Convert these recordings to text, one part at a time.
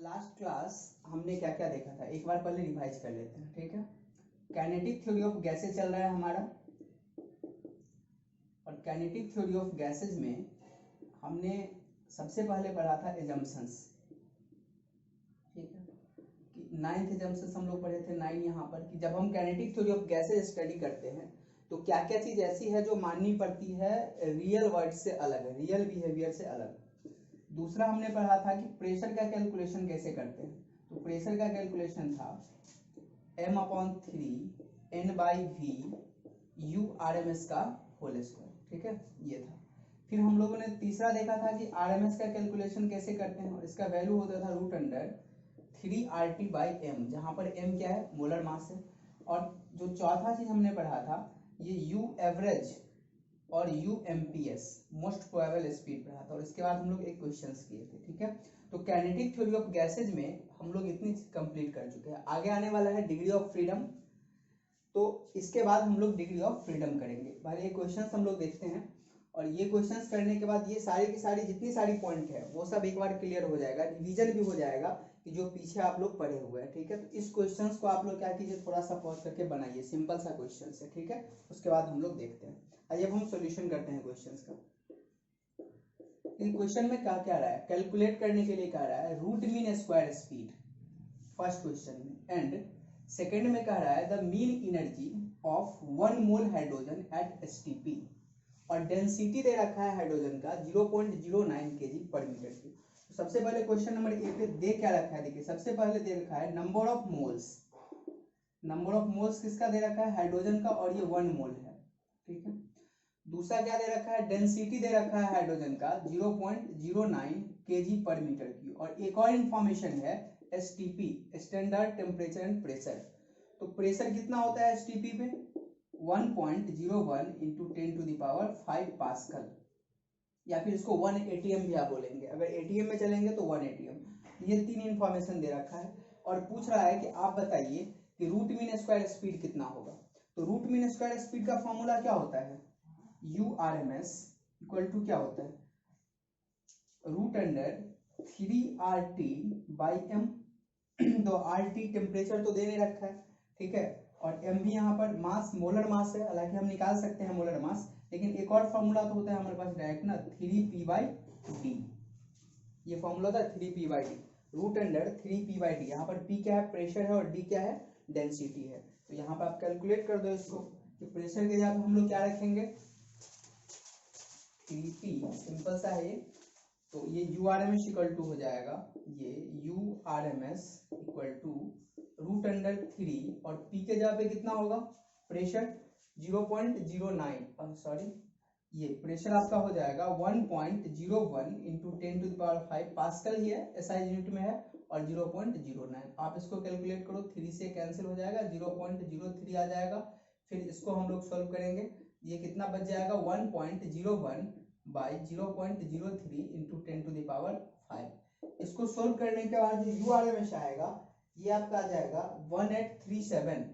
Last class हमने क्या क्या देखा था, एक बार पहले रिवाइज कर लेते हैं, ठीक है। काइनेटिक थ्योरी ऑफ गैसेज चल रहा है हमारा, और काइनेटिक थ्योरी ऑफ गैसेज में हमने सबसे पहले पढ़ा था एजम्पशंस, ठीक है। कि 9th एजम्पशंस हम लोग पढ़े थे 9 यहाँ पर, कि जब हम kinetic theory of gases study करते हैं तो क्या क्या चीज ऐसी है जो माननी पड़ती है रियल वर्ल्ड से अलग, रियल बिहेवियर से अलग। दूसरा हमने पढ़ा था कि प्रेशर का कैलकुलेशन कैसे करते हैं, तो प्रेशर का कैलकुलेशन था m/3 n/v u RMS का होल स्क्वायर, ठीक है, ये था। फिर हम लोगों ने तीसरा देखा था कि RMS का कैलकुलेशन कैसे करते हैं, और इसका वैल्यू होता था √3RT/m, जहां पर m क्या है, मोलर मास है। और जो चौथा चीज हमने पढ़ा था ये u एवरेज और UMPS मोस्ट प्रोबेबल स्पीड पढ़ा था, और इसके बाद हम लोग एक क्वेश्चंस किए थे, ठीक है। तो काइनेटिक थ्योरी ऑफ गैसेज में हम लोग इतनी कंप्लीट कर चुके हैं। आगे आने वाला है डिग्री ऑफ फ्रीडम, तो इसके बाद हम लोग डिग्री ऑफ फ्रीडम करेंगे। पहले ये क्वेश्चंस हम लोग देखते हैं, और ये क्वेश्चंस करने के बाद ये सारी की सारी जितनी सारी पॉइंट है वो सब एक बार क्लियर हो जाएगा, रिवीजन भी हो जाएगा कि जो पीछे आप लोग पढ़े हुए हैं, ठीक है। तो इस क्वेश्चंस को आप लोग क्या कीजिए, थोड़ा सा पॉज करके बनाइए, सिंपल सा क्वेश्चन है, ठीक है। उसके बाद हम लोग देखते हैं। आइए अब हम सॉल्यूशन करते हैं क्वेश्चंस का। क्वेश्चन में क्या क्या रहा है, कैलकुलेट करने के लिए क्या रहा है, root mean square speed first question में, एंड सेकेंड में कह रहा है the mean energy of 1 mole hydrogen at STP, और डेंसिटी दे रखा है हाइड्रोजन का 0.09 kg/m³। तो सबसे पहले क्वेश्चन नंबर ए पे दे क्या रखा है, देखिए सबसे पहले दे रखा है number of moles, number of moles किसका दे रखा है, हाइड्रोजन का, और ये 1 मोल है, ठीक है। दूसरा क्या दे रखा है, डेंसिटी दे रखा है हाइड्रोजन का 0.09 kg/m³, और एक और इंफॉर्मेशन है STP, standard temperature and pressure. तो प्रेशर कितना होता है STP पे, 1.01 × 10⁵ पास्कल, या फिर इसको 1 ATM भी आप बोलेंगे, अगर ATM में चलेंगे तो 1 ATM। ये तीन इंफॉर्मेशन दे रखा है, और पूछ रहा है कि आप बताइए कि रूट मीन स्क्वायर स्पीड कितना होगा। तो रूट मीन स्क्वायर स्पीड का फॉर्मूला क्या होता है, URMS इक्वल टू क्या होता है, √3RT/m। तो RT टेम्परेचर तो दे नहीं रखा है, ठीक है, और m भी यहाँ पर मास, मोलर मास है, हालांकि हम निकाल सकते हैं मोलर मास, लेकिन एक और फॉर्मूला तो होता है हमारे पास डायरेक्ट ना, 3p/d। ये फॉर्मूला था 3p/d, √3p/d। यहाँ पर p क्या है, प्रेशर है, और d क्या है, डेंसिटी है। तो यहाँ पर आप कैलकुलेट कर दो इसको, कि प्रेशर के जगह हम लोग क्या रखेंगे, 3p, सिंपल सा है ये। तो ये URMS इक्वल टू हो जाएगा, ये URMS इक्वल टू √3, और p के जगह पे कितना होगा, प्रेशर 0.09, सॉरी ये प्रेशर आपका हो जाएगा 1.01 × 10⁵ पास्कल, ही है SI यूनिट में है, और 0.09। आप इसको कैलकुलेट करो, 3 से कैंसिल हो जाएगा, 0.03 आ जाएगा। फिर इसको हम लोग सॉल्व करेंगे, ये कितना बच जाएगा, 1.01 / 0.03 × 10⁵। इसको सोल्व करने के बाद जो URMS आएगा ये आपका आ जाएगा 1837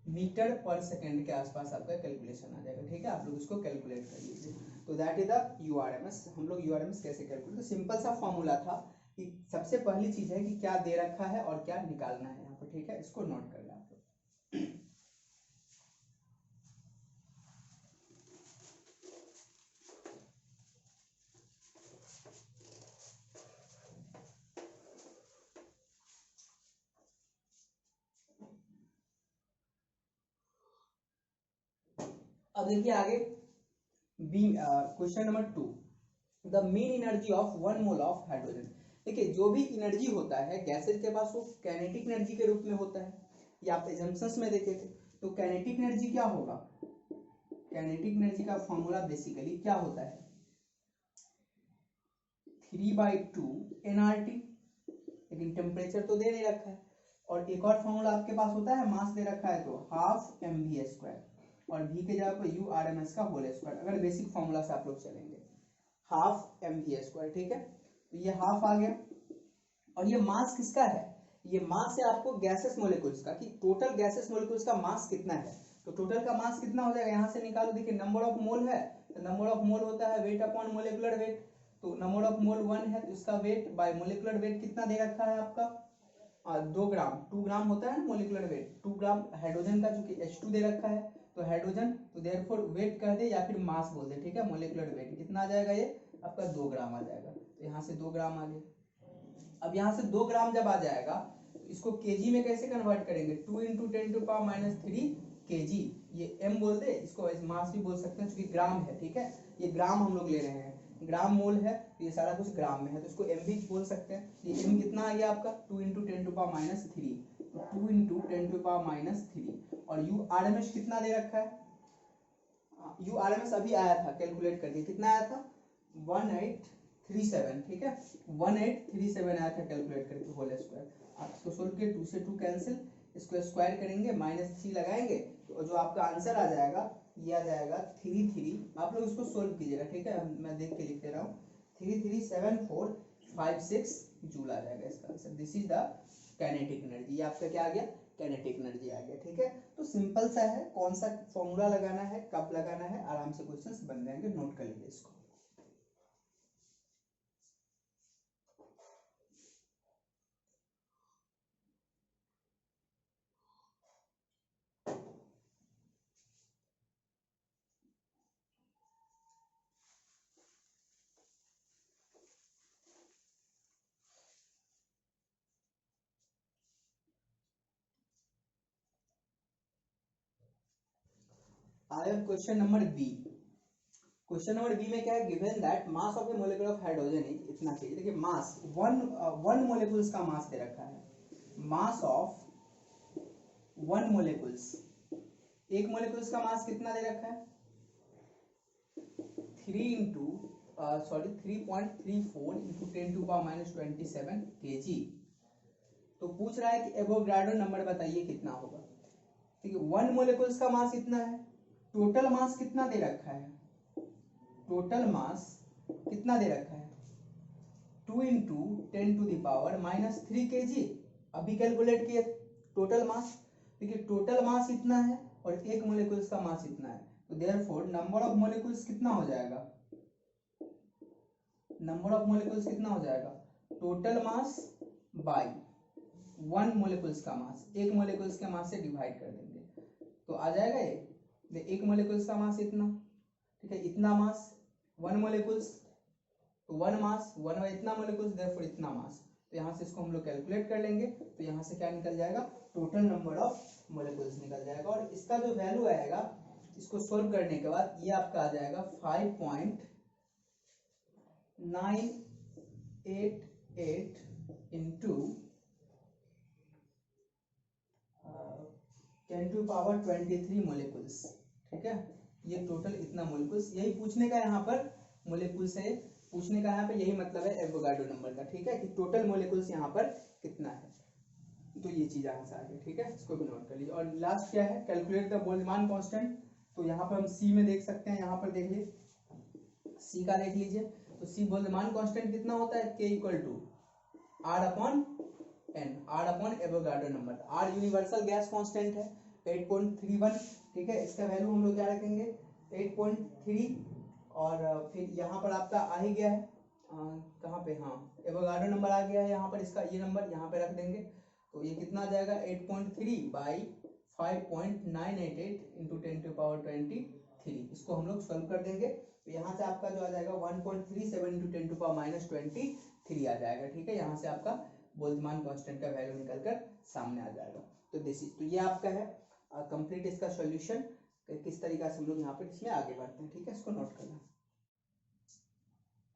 मीटर पर सेकेंड के आसपास आपका कैलकुलेशन आ जाएगा, ठीक है। आप लोग इसको कैलकुलेट कर लीजिए। तो दैट इज द URMS। हम लोग URMS कैसे कैलकुलेट, तो सिंपल सा फॉर्मूला था कि सबसे पहली चीज है कि क्या दे रखा है और क्या निकालना है यहाँ पर, ठीक है, इसको नोट कर लें आप लोग। अब देखिए आगे B, question number 2, the mean energy of 1 mole of hydrogen. देखिए जो भी एनर्जी होता है गैसेज के पास वो काइनेटिक एनर्जी के रूप में होता है, ये आप एजम्पशंस में देखे थे। तो काइनेटिक एनर्जी क्या होगा, काइनेटिक एनर्जी का फॉर्मूला बेसिकली क्या होता है, 3/2 nRT, लेकिन टेम्परेचर तो दे नहीं रखा है। और एक और फॉर्मूला आपके पास होता है, मास दे रखा है तो ½ mv², और v के जगह पर URMS का होल स्क्वायर, अगर बेसिक फॉर्मूला से आप लोग चलेंगे, ½ mv², ठीक है। तो ये हाफ आ गया, और ये मास किसका है, ये मास है आपको गैसेस मोलिक्यूल्स का, कि टोटल गैसेस मोलिक्यूल्स का मास कितना है। तो टोटल का मास कितना हो जाएगा, यहाँ से निकालो, देखिए नंबर ऑफ मोल है, तो नंबर ऑफ मोल होता है वेट अपॉन मोलिकुलर वेट। तो नंबर ऑफ मोल 1 है, तो इसका वेट बाय मोलिकुलर वेट कितना दे रखा है आपका 2 ग्राम। 2 ग्राम होता है मोलिकुलर वेट, 2 ग्राम हाइड्रोजन का, चूंकि H2 दे रखा है तो हाइड्रोजन, तो देयरफॉर वेट कह दे या फिर मास बोल दे, ठीक है। मोलिकुलर वेट कितना आ जाएगा, ये आपका 2 ग्राम आ जाएगा। तो यहाँ से 2 ग्राम आ गया। अब यहाँ से 2 ग्राम जब आ जाएगा तो इसको केजी में कैसे कन्वर्ट करेंगे, 2 × 10⁻³ kg, ये m बोल दे, इसको मास भी बोल सकते हैं क्योंकि ग्राम है, ठीक है। ये ग्राम हम लोग ले रहे हैं, ग्राम मोल है तो ये सारा कुछ ग्राम में है, तो इसको m भी बोल सकते हैं। ये m कितना आ गया आपका 2 × 10⁻³, 2 × 10⁻³ और u RMS कितना दे रखा है, u RMS अभी आया था, कैलकुलेट करके कितना आया था 1837, ठीक है 1837 आया था कैलकुलेट करके होल स्क्वायर। आप इसको सोल्व के 2 से 2 कैंसिल, इसको स्क्वायर करेंगे -3 लगाएंगे तो जो आपका आंसर आ जाएगा ये आ जाएगा 33, आप लोग इसको सोल्व कीजिएगा, ठीक है, मैं देख के लिख दे रहा हूँ, 337456 जूल आ जाएगा इसका answer. This is the kinetic energy, ये आपका क्या आ गया, काइनेटिक एनर्जी आ गया, ठीक है। तो सिंपल सा है, कौन सा फॉर्मूला लगाना है, कब लगाना है, आराम से क्वेश्चंस बन जाएंगे, नोट कर लीजिए इसको। आया question number B. Question number B में क्या है, given that mass of a molecule of hydrogen is, इतना चाहिए, देखिए मास वन मॉलिक्यूल्स का मास दे रखा है, मास ऑफ 1 मॉलिक्यूल्स, एक मॉलिक्यूल्स का मास कितना दे रखा है 3.34 × 10⁻27 kg। तो पूछ रहा है कि एवोगाड्रो नंबर बताइए कितना होगा, ठीक है। 1 मॉलिक्यूल्स का मास इतना है, टोटल मास कितना दे रखा है, टोटल मास कितना दे रखा है 2 × 10⁻³ kg। अभी कैलकुलेट किए टोटल मास, देखिए टोटल मास इतना है और एक मॉलिक्यूल्स का मास इतना है, तो देयरफॉर नंबर ऑफ मॉलिक्यूल्स कितना हो जाएगा, नंबर ऑफ मॉलिक्यूल्स कितना हो जाएगा, टोटल मास बाय 1 मॉलिक्यूल्स का मास, एक मॉलिक्यूल्स के मास से डिवाइड कर देंगे तो आ जाएगा ये एक मॉलिक्यूल्स का मास इतना, ठीक है, इतना मास 1 मॉलिक्यूल्स, तो 1 मास 1 इतना मॉलिक्यूल्स, देयरफॉर इतना मास। तो यहाँ से इसको हम लोग कैलकुलेट कर लेंगे, तो यहाँ से क्या निकल जाएगा, टोटल नंबर ऑफ मॉलिक्यूल्स निकल जाएगा, और इसका जो वैल्यू आएगा इसको सोल्व करने के बाद ये आपका आ जाएगा 5.988 इंटू 10⁻23 मॉलिक्यूल्स, ठीक है। ये टोटल इतना मॉलिक्यूल्स, यही पूछने का यहाँ पर मॉलिक्यूल से पूछने का यहाँ पे यही मतलब है एवोगाड्रो नंबर का, ठीक है, कि टोटल मॉलिक्यूल्स यहाँ पर कितना है। तो ये चीज यहाँ से आ गई, ठीक है, इसको भी नोट कर लीजिए। और लास्ट क्या है, कैलकुलेट द बोल्ट्जमान कांस्टेंट। तो यहाँ पर हम सी में देख सकते हैं, यहाँ पर देख लीजिए सी का देख लीजिए, तो सी बोल्ट्जमान कांस्टेंट कितना होता है, K = R/N, R/ Avogadro number. R universal gas constant है 8.31, ठीक है, इसका वैल्यू हम लोग क्या रखेंगे 8.3, और फिर यहाँ पर आपका आ ही गया है कहाँ पे, हाँ एवोगाड्रो नंबर आ गया है यहाँ पर, इसका ये नंबर यहाँ पे रख देंगे, तो ये कितना आ जाएगा 8.3 बाई 5.988 × 10⁻23, इसको हम लोग सॉल्व कर देंगे, तो यहाँ से आपका जो आ जाएगा 1.37 × 10⁻23 आ जाएगा, ठीक है। यहाँ से आपका बोल्ट्जमान कांस्टेंट का वैल्यू निकलकर सामने आ जाएगा। तो दिस इज, तो ये आपका है कंप्लीट इसका सॉल्यूशन, किस तरीका से हम लोग यहाँ पर इसमें आगे बढ़ते हैं, ठीक है, इसको नोट करना।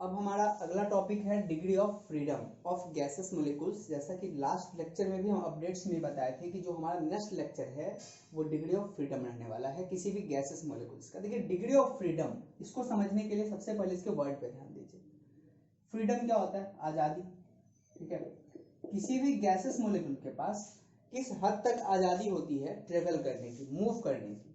अब हमारा अगला टॉपिक है degree of freedom of gases molecules. जैसा कि लास्ट लेक्चर में भी हम अपडेट्स में बताए थे कि जो हमारा नेक्स्ट लेक्चर है वो डिग्री ऑफ फ्रीडम रहने वाला है किसी भी गैसेस मॉलिक्यूल्स का। देखिए डिग्री ऑफ फ्रीडम, इसको समझने के लिए सबसे पहले इसके वर्ड पे ध्यान दीजिए। फ्रीडम क्या होता है, आज़ादी, ठीक है। किसी भी गैसेस मॉलिक्यूल के पास किस हद तक आज़ादी होती है ट्रेवल करने की, मूव करने की।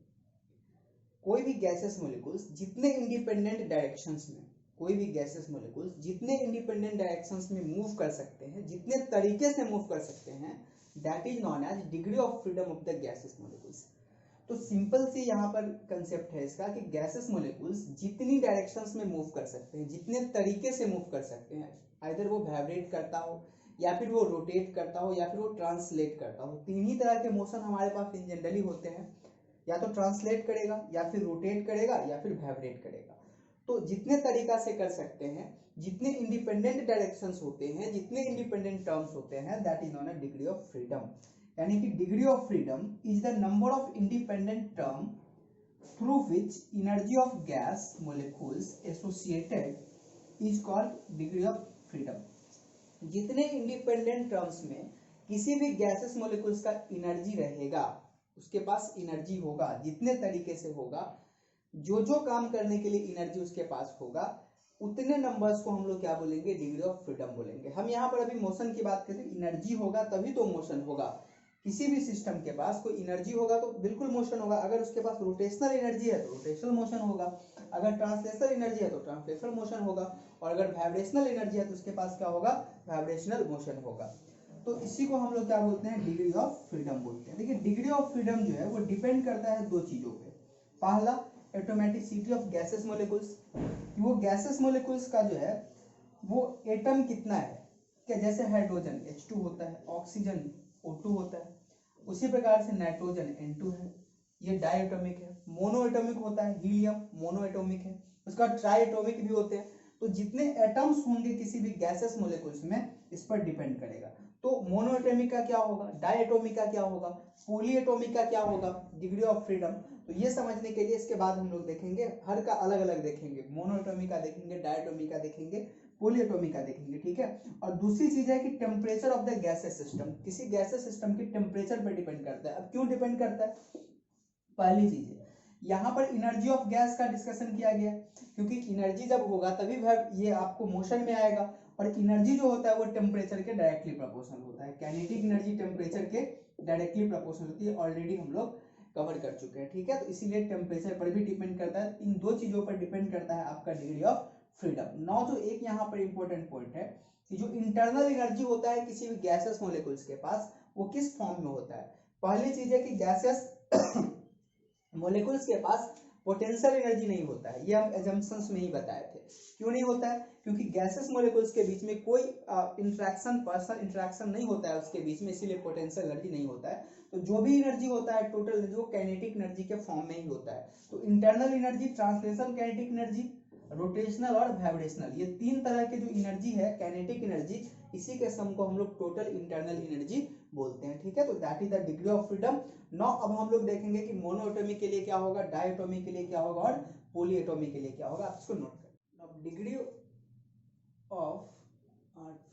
कोई भी गैसेस मॉलिक्यूल्स जितने इंडिपेंडेंट डायरेक्शंस में, कोई भी गैसेस मॉलिक्यूल्स जितने इंडिपेंडेंट डायरेक्शंस में मूव कर सकते हैं, जितने तरीके से मूव कर सकते हैं, that is known as degree of freedom of the gases molecules. तो सिंपल सी यहाँ पर कंसेप्ट है इसका कि गैसेस मोलिकुल्स जितनी डायरेक्शंस में मूव कर सकते हैं, जितने तरीके से मूव कर सकते हैं, आइदर वो वाइब्रेट करता हो या फिर वो रोटेट करता हो या फिर वो ट्रांसलेट करता हो, तीन ही तरह के मोशन हमारे पास इन जनरली होते हैं, या तो ट्रांसलेट करेगा या फिर रोटेट करेगा या फिर वाइब्रेट करेगा। तो जितने तरीका से कर सकते हैं, जितने इंडिपेंडेंट डायरेक्शंस होते हैं, जितने इंडिपेंडेंट टर्म्स होते हैं, that is non a degree of freedom. यानी कि degree of freedom is the number of independent term through which energy of gas molecules associated is called degree of freedom. जितने independent terms में किसी भी gases molecules का energy रहेगा, उसके पास energy होगा, जितने तरीके से होगा, जो जो काम करने के लिए एनर्जी उसके पास होगा, उतने नंबर्स को हम लोग क्या बोलेंगे, डिग्री ऑफ फ्रीडम बोलेंगे। हम यहाँ पर अभी मोशन की बात करें, एनर्जी होगा तभी तो मोशन होगा। किसी भी सिस्टम के पास कोई एनर्जी होगा तो बिल्कुल मोशन होगा। अगर उसके पास रोटेशनल एनर्जी है तो रोटेशनल मोशन होगा, अगर ट्रांसलेशनल एनर्जी है तो ट्रांसलेशनल मोशन होगा, और अगर वाइब्रेशनल एनर्जी है तो उसके पास क्या होगा, वाइब्रेशनल मोशन होगा। तो इसी को हम लोग क्या बोलते हैं, डिग्री ऑफ फ्रीडम बोलते हैं। देखिए डिग्री ऑफ फ्रीडम जो है वो डिपेंड करता है दो चीजों पे। पहला एटोमेटिसिटी ऑफ गैसेस मोलिक्यूल्स, वो गैसेस मोलिक्यूल्स का जो है वो एटम कितना है, क्या जैसे हाइड्रोजन H2 होता है, ऑक्सीजन O2 होता है, उसी प्रकार से नाइट्रोजन N2 है, ये डायटोमिक है। मोनोएटोमिक होता है, हीलियम मोनोएटोमिक है, उसका ट्राइएटोमिक भी होते हैं। तो जितने एटम्स होंगे किसी भी गैसेस मोलिक्यूल्स में, इस पर डिपेंड करेगा। तो मोनोएटोमिक का क्या होगा, डायटोमिक का क्या होगा, पॉलीएटोमिक का क्या होगा, डिग्री ऑफ फ्रीडम। तो ये समझने के लिए इसके बाद हम लोग देखेंगे, हर का अलग अलग देखेंगे, मोनोएटोमिक का देखेंगे, डायटोमिक का देखेंगे, पॉलीएटोमिक का देखेंगे, ठीक है। और दूसरी चीज है कि temperature of the gases system, किसी गैसेस सिस्टम की टेम्परेचर पर डिपेंड करता है। अब क्यों डिपेंड करता है, पहली चीज है यहाँ पर एनर्जी ऑफ गैस का डिस्कशन किया गया, क्योंकि एनर्जी जब होगा तभी ये आपको मोशन में आएगा, और एनर्जी जो होता है वो टेम्परेचर के डायरेक्टली प्रोपोर्शनल होता है। काइनेटिक एनर्जी टेम्परेचर के डायरेक्टली प्रोपोर्शनल होती है, ऑलरेडी हम लोग कवर कर चुके हैं, ठीक है। तो इसीलिए टेम्परेचर पर भी डिपेंड करता है, इन दो चीजों पर डिपेंड करता है आपका डिग्री ऑफ फ्रीडम। नौ जो एक यहाँ पर इंपॉर्टेंट पॉइंट है कि जो इंटरनल एनर्जी होता है किसी भी गैसेस मोलिक्यूल्स के पास, वो किस फॉर्म में होता है। पहली चीज है कि गैसेस मोलिक्यूल्स के पास पोटेंशियल एनर्जी नहीं होता है, ये हम एजम्पशंस में ही बताए थे। क्यों नहीं होता है, क्योंकि गैसेस मोलिक्यूल्स के बीच में कोई इंटरेक्शन, पर्सनल इंटरेक्शन नहीं होता है उसके बीच में, इसीलिए पोटेंशियल एनर्जी नहीं होता है। तो जो भी एनर्जी होता है टोटल एनर्जी, वो काइनेटिक एनर्जी के फॉर्म में ही होता है। तो internal energy, translational kinetic energy, rotational और वाइब्रेशनल, ये तीन तरह के जो एनर्जी है काइनेटिक एनर्जी, इसी के सम को हम लोग टोटल इंटरनल एनर्जी बोलते हैं, ठीक है। तो that is the degree of freedom. Now अब हम लोग देखेंगे कि मोनोएटोमिक के लिए क्या होगा, डायटोमिक के लिए क्या होगा और पॉलीएटोमिक के लिए क्या होगा। आप इसको नोट करें। अब degree of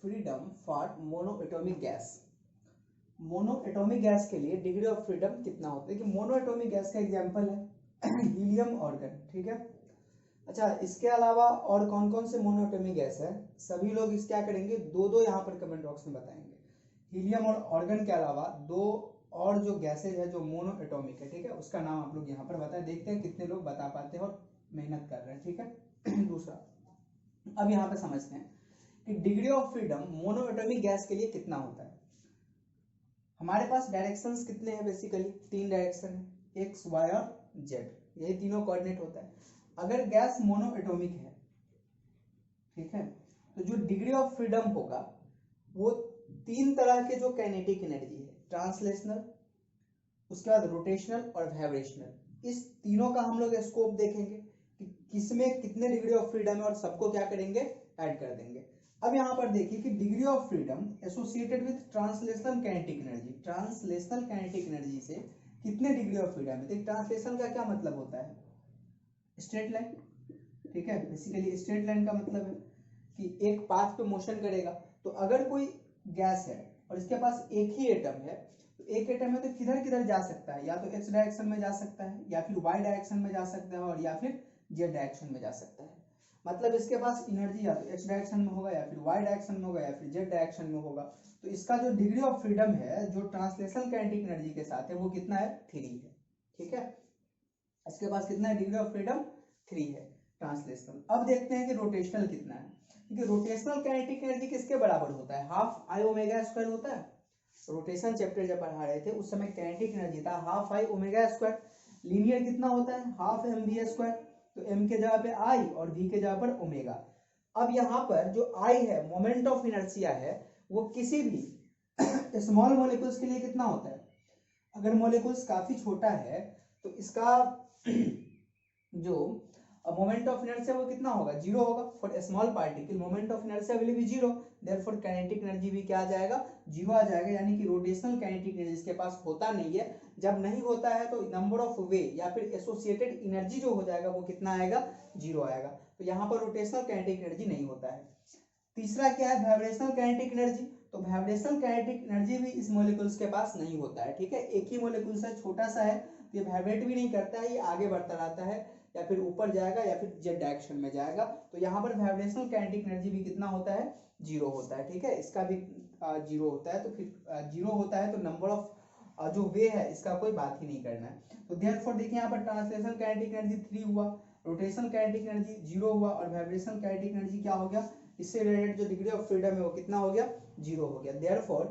freedom for monoatomic gas, monoatomic gas के लिए डिग्री ऑफ फ्रीडम कितना होता है कि मोनोएटोमिक गैस का एग्जांपल है हीलियम, ऑर्गन, ठीक है। अच्छा, इसके अलावा और कौन कौन से मोनोएटोमिक गैस है, सभी लोग इस क्या करेंगे, दो दो यहाँ पर कमेंट बॉक्स में बताएंगे। हीलियम और ऑर्गन के अलावा दो और जो गैसेज है जो मोनोएटोमिक है, ठीक है, उसका नाम आप लोग यहाँ पर बताएं। देखते हैं कितने लोग बता पाते हैं और मेहनत कर रहे हैं, ठीक है। दूसरा, अब यहाँ पे समझते हैं कि degree of freedom monoatomic gas के लिए कितना होता है। हमारे पास डायरेक्शंस कितने हैं, बेसिकली तीन डायरेक्शन है, एक्स, वाई और जेड, यही तीनों कोऑर्डिनेट होता है। अगर गैस मोनोएटोमिक है, ठीक है, तो जो डिग्री ऑफ फ्रीडम होगा वो तीन तरह के जो काइनेटिक एनर्जी है, ट्रांसलेशनल, उसके बाद रोटेशनल और वाइब्रेशनल, इस तीनों का हम लोग स्कोप देखेंगे कि किसमें कितने डिग्री ऑफ फ्रीडम है और सबको क्या करेंगे, ऐड कर देंगे। अब यहाँ पर देखिए कि degree of freedom associated with translational kinetic energy, translational kinetic energy से कितने डिग्री ऑफ फ्रीडम है। ट्रांसलेशन का क्या मतलब होता है, स्ट्रेट लाइन, ठीक है। बेसिकली स्ट्रेट लाइन का मतलब है कि एक पाथ पे मोशन करेगा। तो अगर कोई गैस है और इसके पास एक ही एटम है, तो एक एटम है तो किधर किधर जा सकता है, या तो एक्स डायरेक्शन में जा सकता है, या फिर वाई डायरेक्शन में जा सकता है, और या फिर जेड डायरेक्शन में जा सकता है। मतलब इसके पास एनर्जी या तो एक्स डायरेक्शन में होगा, या फिर वाई डायरेक्शन में होगा, या फिर जेड डायरेक्शन में होगा। तो इसका जो डिग्री ऑफ फ्रीडम है जो ट्रांसलेशनल काइनेटिक एनर्जी के साथ है वो कितना है, 3 है, ठीक है। इसके पास कितना है, डिग्री ऑफ फ्रीडम 3 है ट्रांसलेशनल। अब देखते हैं कि रोटेशनल कितना है, क्योंकि रोटेशनल काइनेटिक एनर्जी किसके बराबर होता है, हाफ आई ओमेगा स्क्वायर होता है। रोटेशन चैप्टर जब पढ़ा रहे थे उस समय काइनेटिक एनर्जी था half I omega square. Linear कितना होता है, हाफ एम वी स्क्वायर, तो m के जगह पे i और v के जगह पर ओमेगा। अब यहाँ पर जो i है, मोमेंट ऑफ इनर्शिया है, वो किसी भी स्मॉल मोलिकुल्स के लिए कितना होता है, अगर मोलिकुल्स काफी छोटा है तो इसका जो मोमेंट ऑफ इनर्शिया वो कितना होगा, जीरो होगा। For small particle moment of inertia will be zero, therefore kinetic energy भी क्या आ जाएगा, जीरो आ जाएगा। यानी कि रोटेशनल काइनेटिक एनर्जी इसके पास होता नहीं है। जब नहीं होता है तो नंबर ऑफ वे या फिर एसोसिएटेड एनर्जी जो हो जाएगा वो कितना आएगा, जीरो आएगा। तो यहाँ पर रोटेशनल काइनेटिक एनर्जी नहीं होता है। तीसरा क्या है, वाइब्रेशनल काइनेटिक एनर्जी। तो वाइब्रेशनल काइनेटिक एनर्जी भी इस मॉलिक्यूल्स के पास नहीं होता है, ठीक है। एक ही मॉलिक्यूल से छोटा सा है तो ये वाइब्रेट भी नहीं करता है, ये आगे बढ़ता रहता है, या फिर ऊपर जाएगा या फिर जेड डायरेक्शन में जाएगा। तो यहाँ पर वाइब्रेशनल काइनेटिक एनर्जी भी कितना होता है, जीरो होता है, ठीक है। इसका भी जीरो होता है। तो फिर जीरो होता है तो नंबर ऑफ जो वे है इसका कोई बात ही नहीं करना है। तो देयरफॉर देखिए यहाँ पर ट्रांसलेशनल काइनेटिक एनर्जी 3 हुआ, रोटेशनल काइनेटिक एनर्जी 0 हुआ, और वाइब्रेशनल काइनेटिक एनर्जी क्या हो गया, इससे रिलेटेड जो डिग्री ऑफ फ्रीडम है वो कितना हो गया, 0 हो गया। Therefore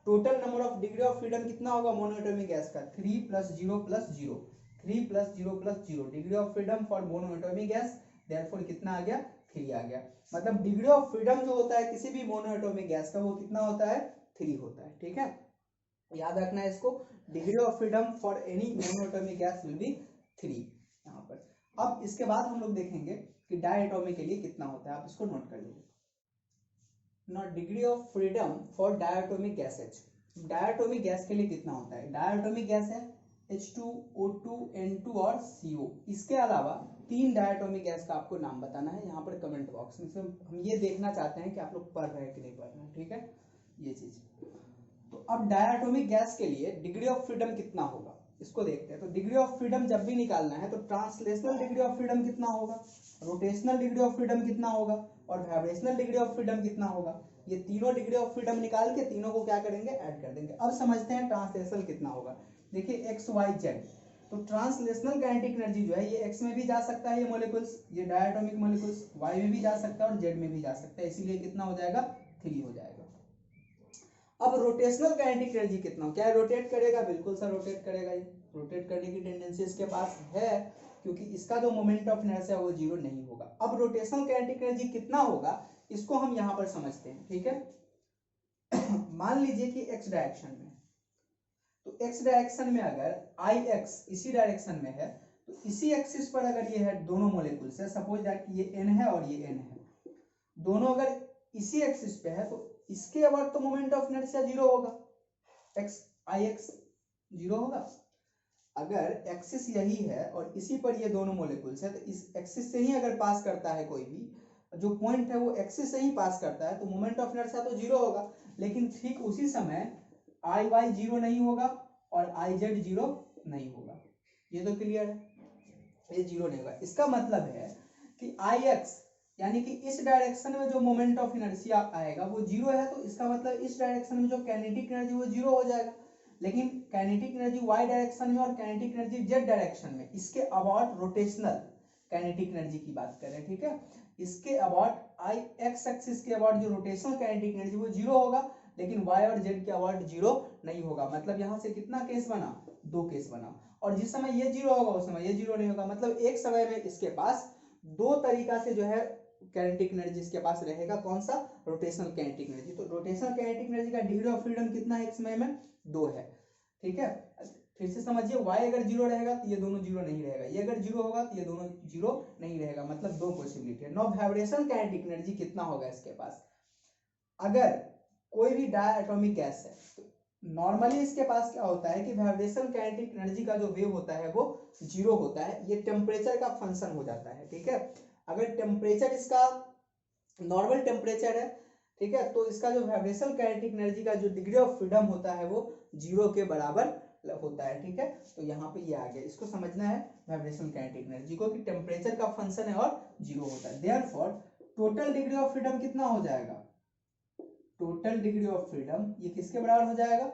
total number of degree of freedom कितना होगा मोनोएटॉमिक गैस का, 3 + 0 + 0, 3 + 0 + 0 degree of freedom for monoatomic gas. Therefore कितना आ गया, 3 आ गया। मतलब डिग्री ऑफ फ्रीडम जो होता है किसी भी मोनोएटॉमिक गैस का वो कितना होता है, 3 होता है, ठीक है। याद रखना है इसको, degree of freedom for any monoatomic gas will be 3 यहाँ पर। अब इसके बाद हम लोग देखेंगे कि डायएटॉमिक के लिए कितना होता है, आप इसको नोट कर लीजिए। Not degree of freedom for diatomic gases, diatomic gas के लिए कितना होता है। डायटोमिक गैस है H2O2 N2 और CO। इसके अलावा 3 डायटोमिक गैस का आपको नाम बताना है यहाँ पर कमेंट बॉक्स में। हम ये देखना चाहते हैं कि आप लोग पढ़ रहे हैं कि नहीं पढ़ रहे हैं, ठीक है, ये चीज। तो अब डायटोमिक गैस के लिए डिग्री ऑफ फ्रीडम कितना होगा इसको देखते हैं। तो डिग्री ऑफ फ्रीडम जब भी निकालना है तो ट्रांसलेशनल डिग्री ऑफ फ्रीडम कितना होगा, रोटेशनल डिग्री ऑफ फ्रीडम कितना होगा, और वाइब्रेशनल डिग्री ऑफ फ्रीडम कितना होगा। ये तीनों डिग्री ऑफ फ्रीडम निकाल के तीनों को क्या करेंगे, ऐड कर देंगे। अब समझते हैं ट्रांसलेशनल कितना होगा। देखिए x y z, तो ट्रांसलेशनल काइनेटिक एनर्जी जो है ये x में भी जा सकता है, ये मॉलिक्यूल्स, ये डायटोमिक मॉलिक्यूल्स y में भी जा सकता है और z में भी जा सकता है, इसीलिए कितना हो जाएगा, 3 हो जाएगा। अब रोटेशनल काइनेटिक एनर्जी कितना, क्या रोटेट करेगा, बिल्कुल सर रोटेट करेगा, ये रोटेट करने की टेंडेंसी इसके पास है क्योंकि इसका जो मोमेंट ऑफ इनर्शिया है वो 0 नहीं होगा। अब रोटेशनल काइनेटिक एनर्जी कितना होगा इसको हम यहाँ पर समझते हैं, ठीक है। मान लीजिए कि x डायरेक्शन में, तो x डायरेक्शन में अगर Ix इसी डायरेक्शन में है तो इसी एक्सिस पर अगर ये है दोनों मोलिक्यूल्स है, सपोज दैट ये n है और ये n है, दोनों अगर इसी एक्सिस पे है तो इसके अबाउट तो मोमेंट ऑफ इनर्शिया 0 होगा, Ix 0 होगा। अगर एक्सिस यही है और इसी पर ये दोनों मोलिक्यूल्स है तो इस एक्सिस से ही अगर पास करता है कोई भी जो पॉइंट है वो एक्सिस से ही पास करता है तो मोमेंट ऑफ इनर्शिया तो 0 होगा। लेकिन ठीक उसी समय Iy 0 नहीं होगा और Iz 0 नहीं होगा, ये तो क्लियर है, ये 0 नहीं होगा। इसका मतलब है कि Ix यानी कि इस डायरेक्शन में जो मोमेंट ऑफ इनर्शिया आएगा वो 0 है, तो इसका मतलब इस डायरेक्शन में जो काइनेटिक एनर्जी वो 0 हो जाएगा। लेकिन काइनेटिक एनर्जी y डायरेक्शन में और काइनेटिक एनर्जी z डायरेक्शन में, इसके अबाउट रोटेशनल काइनेटिक एनर्जी की बात करें, ठीक है, इसके अबाउट x एक्सिस के अबाउट जो रोटेशनल काइनेटिक एनर्जी वो 0 होगा, लेकिन y और z के अबाउट 0 नहीं होगा। मतलब यहाँ से कितना केस बना, 2 केस बना, और जिस समय ये 0 होगा उस समय ये 0 नहीं होगा। मतलब एक समय में इसके पास 2 तरीका से जो है काइनेटिक एनर्जी इसके पास रहेगा, कौन सा, रोटेशनल काइनेटिक एनर्जी। तो रोटेशनल काइनेटिक एनर्जी का डिग्री ऑफ फ्रीडम कितना है, एक समय में 2 है, ठीक है। फिर से समझिए, y अगर 0 रहेगा तो ये दोनों 0 नहीं रहेगा, ये अगर 0 होगा तो ये दोनों 0 नहीं रहेगा, मतलब 2 पॉसिबिलिटी है। नो वाइब्रेशनल काइनेटिक एनर्जी कितना होगा इसके पास, अगर कोई भी डायटोमिक गैस है तो नॉर्मली इसके पास क्या होता है कि वाइब्रेशनल काइनेटिक एनर्जी का जो वेव होता है वो 0 होता है, ये टेम्परेचर का फंक्शन हो जाता है, ठीक है। अगर टेम्परेचर इसका नॉर्मल टेम्परेचर है, ठीक है, तो इसका जो वाइब्रेशनल काइनेटिक एनर्जी का जो डिग्री ऑफ फ्रीडम होता है वो 0 के बराबर होता है, ठीक है। तो यहाँ पे ये आ गया, इसको समझना है वाइब्रेशनल काइनेटिक एनर्जी को कि टेम्परेचर का फंक्शन है और 0 होता है। Therefore total degree of freedom कितना हो जाएगा, टोटल डिग्री ऑफ फ्रीडम ये किसके बराबर हो जाएगा,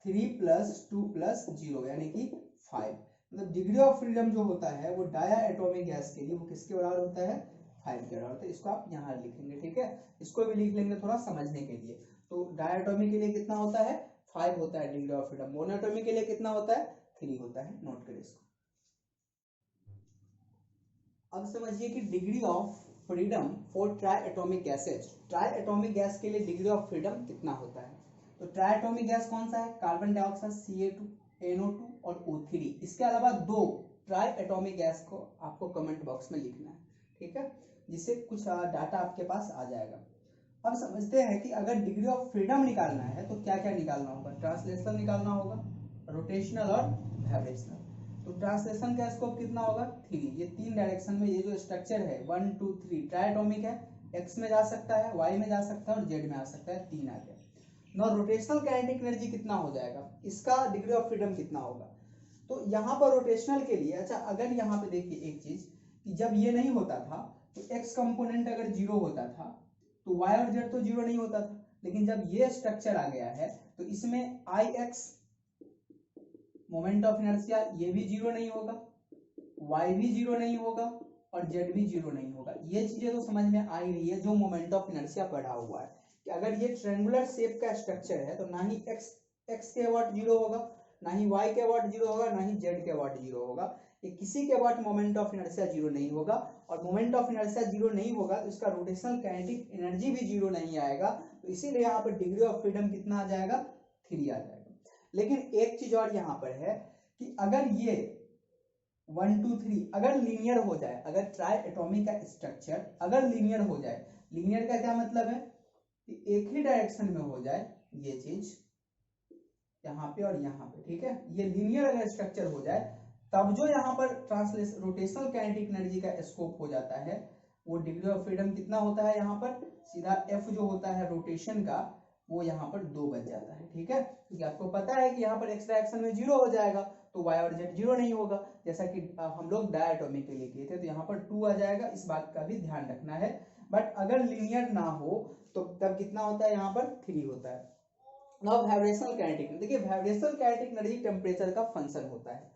3 + 2 + 0 यानी कि 5। मतलब डिग्री ऑफ फ्रीडम जो होता है वो डायटोमिक गैस के लिए वो किसके बराबर होता है, 5 के बराबर। तो इसको आप यहाँ लिखेंगे, ठीक है, इसको भी लिख लेंगे थोड़ा समझने के लिए। तो डायटोमिक के लिए कितना होता है, 5 होता है डिग्री ऑफ फ्रीडम, मोनोएटोमिक के लिए कितना होता है, 3 होता है, नोट करें इसको। अब समझिए कि degree of freedom for try atomic gases, try atomic gas के लिए डिग्री ऑफ फ्रीडम कितना होता है। तो ट्राई एटॉमिक गैस कौन सा है, कार्बन डाइऑक्साइड Ca2, NO2 और O3। इसके अलावा 2 ट्राई एटॉमिक गैस को आपको कमेंट बॉक्स में लिखना है, ठीक है, जिससे कुछ डाटा आपके पास आ जाएगा। अब समझते हैं कि अगर डिग्री ऑफ फ्रीडम निकालना है तो क्या क्या निकालना होगा। ट्रांसलेशनल निकालना होगा, रोटेशनल और वाइब्रेशनल। तो ट्रांसलेशन का स्कोप कितना होगा 3। ये 3 डायरेक्शन में ये जो स्ट्रक्चर है 1 2 3 ट्राई एटॉमिक है, एक्स में जा सकता है, वाई में जा सकता है और जेड में आ सकता है, 3 आ गया। ना रोटेशनल काइनेटिक एनर्जी कितना हो जाएगा, इसका डिग्री ऑफ फ्रीडम कितना होगा। तो यहाँ पर रोटेशनल के लिए, अच्छा अगर यहाँ पे देखिए एक चीज कि जब ये नहीं होता था तो एक्स कंपोनेंट अगर 0 होता था तो वाई और जेड तो 0 नहीं होता था, लेकिन जब ये स्ट्रक्चर आ गया है तो इसमें आई एक्स मोमेंट ऑफ इनर्शिया ये भी 0 नहीं होगा, y भी 0 नहीं होगा और z भी 0 नहीं होगा। ये चीजें तो समझ में आ ही रही है जो मोमेंट ऑफ इनर्शिया पढ़ा हुआ है कि अगर ये ट्रायंगुलर शेप का स्ट्रक्चर है तो ना ही x के वाट 0 होगा, ना ही y के वाट 0 होगा, ना ही z के वाट 0 होगा। ये किसी के वाट मोमेंट ऑफ इनर्शिया 0 नहीं होगा, और मोमेंट ऑफ इनर्शिया 0 नहीं होगा तो इसका रोटेशनल काइनेटिक एनर्जी भी 0 नहीं आएगा। तो इसीलिए यहाँ पर डिग्री ऑफ फ्रीडम कितना आ जाएगा 3 आ जाएगा। लेकिन एक चीज और यहाँ पर है कि अगर ये 1 2 3 अगर लीनियर हो जाए, अगर ट्राई एटॉमिक का स्ट्रक्चर अगर लीनियर हो जाए, लीनियर का क्या मतलब है कि एक ही डायरेक्शन में हो जाए, ये चीज यहाँ पे और यहाँ पे, ठीक है, ये लीनियर अगर स्ट्रक्चर हो जाए तब जो यहाँ पर ट्रांसलेशन रोटेशनल काइनेटिक एनर्जी का स्कोप हो जाता है वो डिग्री ऑफ फ्रीडम कितना होता है, यहाँ पर सीधा F जो होता है रोटेशन का वो यहाँ पर 2 बच जाता है, ठीक है, क्योंकि आपको पता है कि यहाँ पर x डायरेक्शन में 0 हो जाएगा तो y और z 0 नहीं होगा, जैसा कि हम लोग डायटोमिक के लिए किए थे, तो यहाँ पर 2 आ जाएगा। इस बात का भी ध्यान रखना है। बट अगर लीनियर ना हो तो तब कितना होता है, यहाँ पर 3 होता है। नाउ वाइब्रेशनल काइनेटिक, देखिए वाइब्रेशनल काइनेटिक एनर्जी टेम्परेचर का फंक्शन होता है।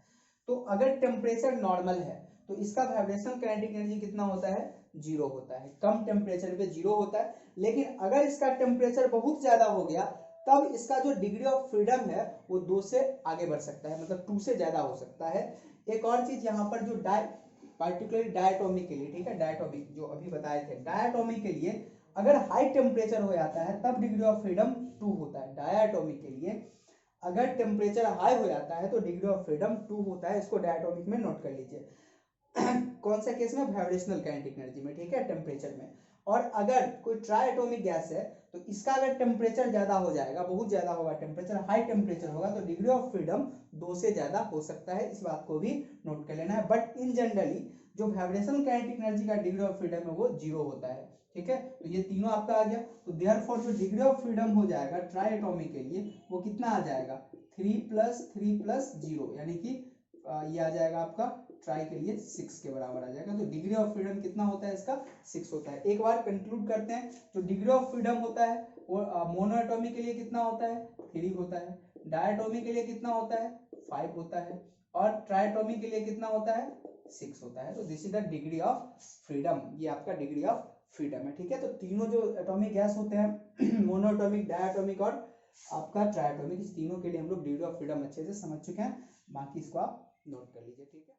तो अगर टेम्परेचर नॉर्मल है तो इसका वाइब्रेशनल काइनेटिक एनर्जी कितना होता है 0 होता है, कम टेम्परेचर पे 0 होता है। लेकिन अगर इसका टेम्परेचर बहुत ज्यादा हो गया तब इसका जो डिग्री ऑफ फ्रीडम है वो 2 से आगे बढ़ सकता है, मतलब 2 से ज्यादा हो सकता है। एक और चीज यहाँ पर जो पार्टिकुलरली डायटोमिक के लिए, ठीक है, डायटोमिक जो अभी बताए थे, डायटोमिक के लिए अगर हाई टेम्परेचर हो जाता है तब डिग्री ऑफ फ्रीडम 2 होता है। डायटोमिक के लिए अगर टेम्परेचर हाई हो जाता है तो डिग्री ऑफ फ्रीडम 2 होता है। इसको डायटोमिक में नोट कर लीजिए। कौन सा केस में, वाइब्रेशनल काइनेटिक एनर्जी में, ठीक है, टेम्परेचर में। और अगर कोई ट्राई एटॉमिक गैस है तो इसका अगर टेम्परेचर ज्यादा हो जाएगा, बहुत ज्यादा होगा, टेम्परेचर हाई टेम्परेचर होगा तो डिग्री ऑफ फ्रीडम 2 से ज्यादा हो सकता है। इस बात को भी नोट कर लेना है। बट इन जनरली जो वाइब्रेशनल काइनेटिक एनर्जी का डिग्री ऑफ फ्रीडम है वो 0 होता है, ठीक है। तो ये तीनों आपका आ गया। तो देयरफॉर जो डिग्री ऑफ फ्रीडम हो जाएगा ट्राई एटॉमिक के लिए वो कितना आ जाएगा 3 + 3 + 0, यानी कि ये आ जाएगा आपका ट्राई के लिए 6 के बराबर आ जाएगा। तो डिग्री ऑफ फ्रीडम कितना होता है इसका 6 होता है। एक बार कंक्लूड करते हैं, जो डिग्री ऑफ फ्रीडम होता है वो मोनो एटॉमिक के लिए कितना होता है 3 होता है, डायटोमिक के लिए कितना होता है 5 होता है, और ट्राइटोमिक के लिए कितना होता है 6 होता है। तो this is the degree of freedom, ये आपका डिग्री ऑफ फ्रीडम है, ठीक है। तो तीनों जो एटॉमिक गैस होते हैं मोनो एटॉमिक, डायटोमिक और आपका ट्राइटोमिक, इस तीनों के लिए हम लोग डिग्री ऑफ फ्रीडम अच्छे से समझ चुके हैं। बाकी इसको आप नोट कर लीजिए, ठीक है।